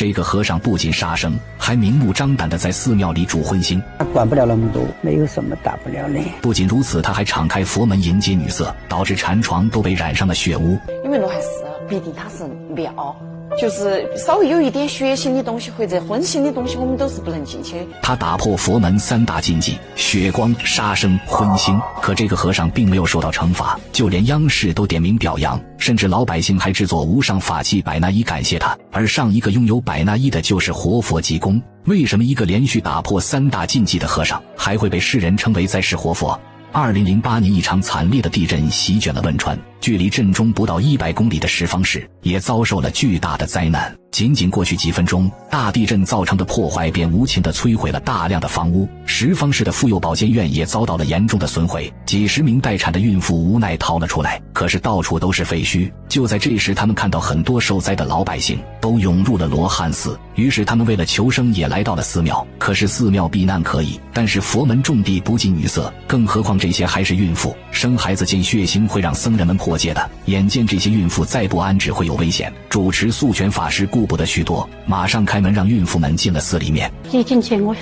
这个和尚不仅杀生，还明目张胆地在寺庙里煮荤腥。他管不了那么多，没有什么大不了的。不仅如此，他还敞开佛门迎接女色，导致禅床都被染上了血污。因为罗汉寺毕竟它是庙，就是稍微有一点血腥的东西或者荤腥的东西，我们都是不能进去。他打破佛门3大禁忌：血光、杀生、荤腥。可这个和尚并没有受到惩罚，就连央视都点名表扬，甚至老百姓还制作无上法器百那衣感谢他。而上一个拥有百那衣的就是活佛济公。为什么一个连续打破3大禁忌的和尚，还会被世人称为在世活佛？2008年，一场惨烈的地震席卷了汶川，距离震中不到100公里的什邡市也遭受了巨大的灾难。仅仅过去几分钟，大地震造成的破坏便无情地摧毁了大量的房屋。什邡市的妇幼保健院也遭到了严重的损毁，几十名待产的孕妇无奈逃了出来，可是到处都是废墟。就在这时，他们看到很多受灾的老百姓都涌入了罗汉寺，于是他们为了求生也来到了寺庙。可是寺庙避难可以，但是佛门重地不近女色，更何况这些还是孕妇，生孩子见血腥会让僧人们破戒的。眼见这些孕妇再不安置会有危险，主持素全法师顾不得许多，马上开门让孕妇们进了寺里面。一进去我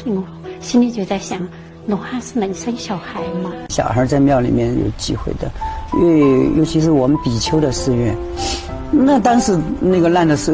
心里就在想，罗汉是能生小孩吗？小孩在庙里面有机会的，因为尤其是我们比丘的寺院，那当时那个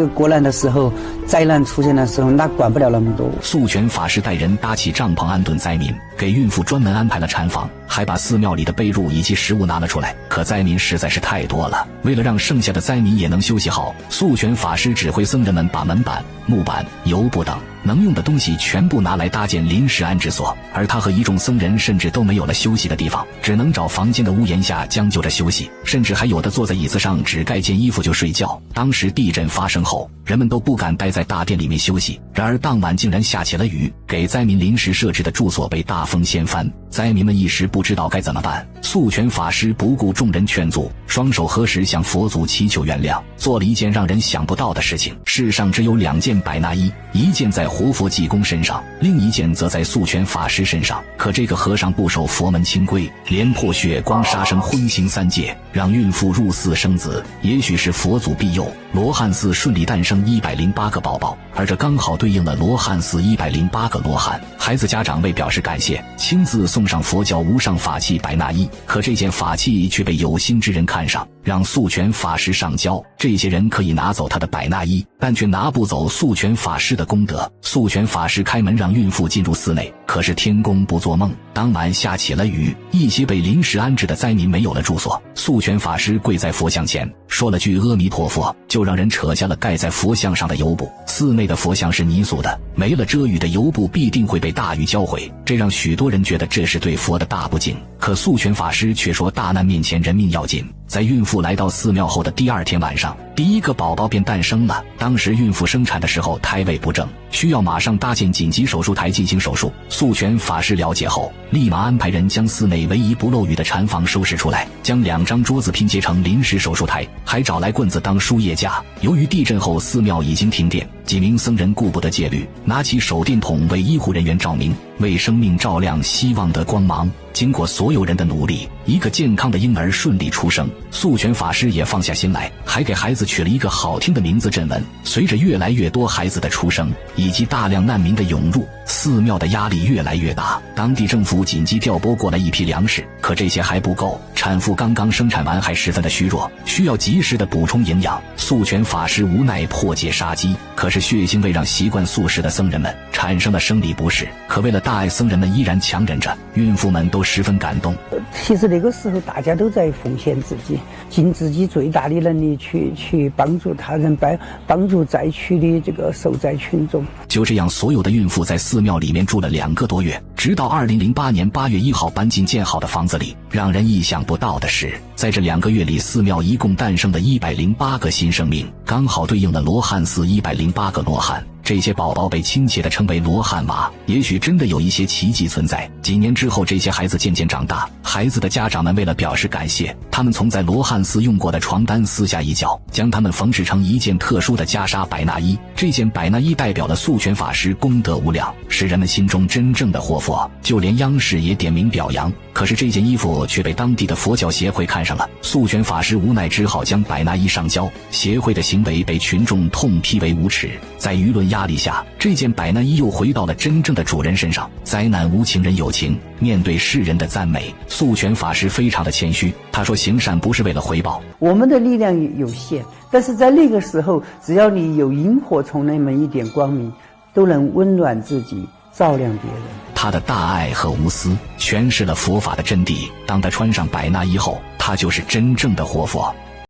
国难的时候，灾难出现的时候，那管不了那么多。素全法师带人搭起帐篷安顿灾民，给孕妇专门安排了禅房，还把寺庙里的被褥以及食物拿了出来。可灾民实在是太多了，为了让剩下的灾民也能休息好，素全法师指挥僧人们把门板、木板、油布等能用的东西全部拿来搭建临时安置所，而他和一众僧人甚至都没有了休息的地方，只能找房间的屋檐下将就着休息，甚至还有的坐在椅子上只盖件衣服就睡觉。当时地震发生后，人们都不敢待在大殿里面休息，然而当晚竟然下起了雨，给灾民临时设置的住所被大风掀翻，灾民们一时不知道该怎么办。素全法师不顾众人劝阻，双手合十向佛祖祈求原谅，做了一件让人想不到的事情。世上只有2件百那衣，一件在活佛济公身上，另一件则在素全法师身上。可这个和尚不守佛门清规，连破血光、杀生、荤腥3戒，让孕妇入寺生子。也许是佛祖庇佑，罗汉寺顺利诞生108个宝宝，而这刚好对应了罗汉寺108个罗汉。孩子家长为表示感谢，亲自送上佛教无上法器百那衣。可这件法器却被有心之人看上，让素全法师上交。这些人可以拿走他的百那衣，但却拿不走素全法师的功德。素全法师开门让孕妇进入寺内，可是天公不作梦，当晚下起了雨，一些被临时安置的灾民没有了住所。素全法师跪在佛像前说了句阿弥陀佛，就让人扯下了盖在佛像上的油布。寺内的佛像是泥塑的，没了遮雨的油布必定会被大雨浇毁，这让许多人觉得这是对佛的大不敬。可素全法师却说大难面前人命要紧。在孕妇来到寺庙后的第2天晚上，第1个宝宝便诞生了。当时孕妇生产的时候胎位不正，需要马上搭建紧急手术台进行手术。素全法师了解后，立马安排人将寺内唯一不漏雨的禅房收拾出来，将2张桌子拼接成临时手术台，还找来棍子当输液架。由于地震后寺庙已经停电，几名僧人顾不得戒律，拿起手电筒为医护人员照明，为生命照亮希望的光芒。经过所有人的努力，一个健康的婴儿顺利出生。素全法师也放下心来，还给孩子取了一个好听的名字镇文。随着越来越多孩子的出生，以及大量难民的涌入，寺庙的压力越来越大。当地政府紧急调拨过来一批粮食，可这些还不够，产妇刚刚生产完还十分的虚弱，需要及时的补充营养。素全法师无奈破戒杀鸡，可是血腥味让习惯素食的僧人们产生了生理不适。可为了大爱，僧人们依然强忍着，孕妇们都十分感动。其实那个时候大家都在奉献自己，尽自己最大的能力去帮助他人，帮助灾区的这个受灾群众。就这样，所有的孕妇在寺庙里面住了2个多月，直到2008年8月1号搬进建好的房子里。让人意想不到的是，在这2个月里，寺庙一共诞生了108个新生命，刚好对应了罗汉寺108个罗汉。这些宝宝被亲切地称为罗汉娃。也许真的有一些奇迹存在。几年之后，这些孩子渐渐长大，孩子的家长们为了表示感谢，他们从在罗汉寺用过的床单撕下一角，将它们缝制成一件特殊的袈裟百那衣。这件百那衣代表了素全法师功德无量，是人们心中真正的活佛，就连央视也点名表扬。可是这件衣服却被当地的佛教协会看上了，素全法师无奈只好将百那衣上交。协会的行为被群众痛批为无耻，在舆论压力下，这件百难衣又回到了真正的主人身上。灾难无情人有情，面对世人的赞美，素全法师非常的谦虚。他说行善不是为了回报，我们的力量有限，但是在那个时候，只要你有萤火虫那么一点光明，都能温暖自己，照亮别人。他的大爱和无私诠释了佛法的真谛。当他穿上百衲衣后，他就是真正的活佛。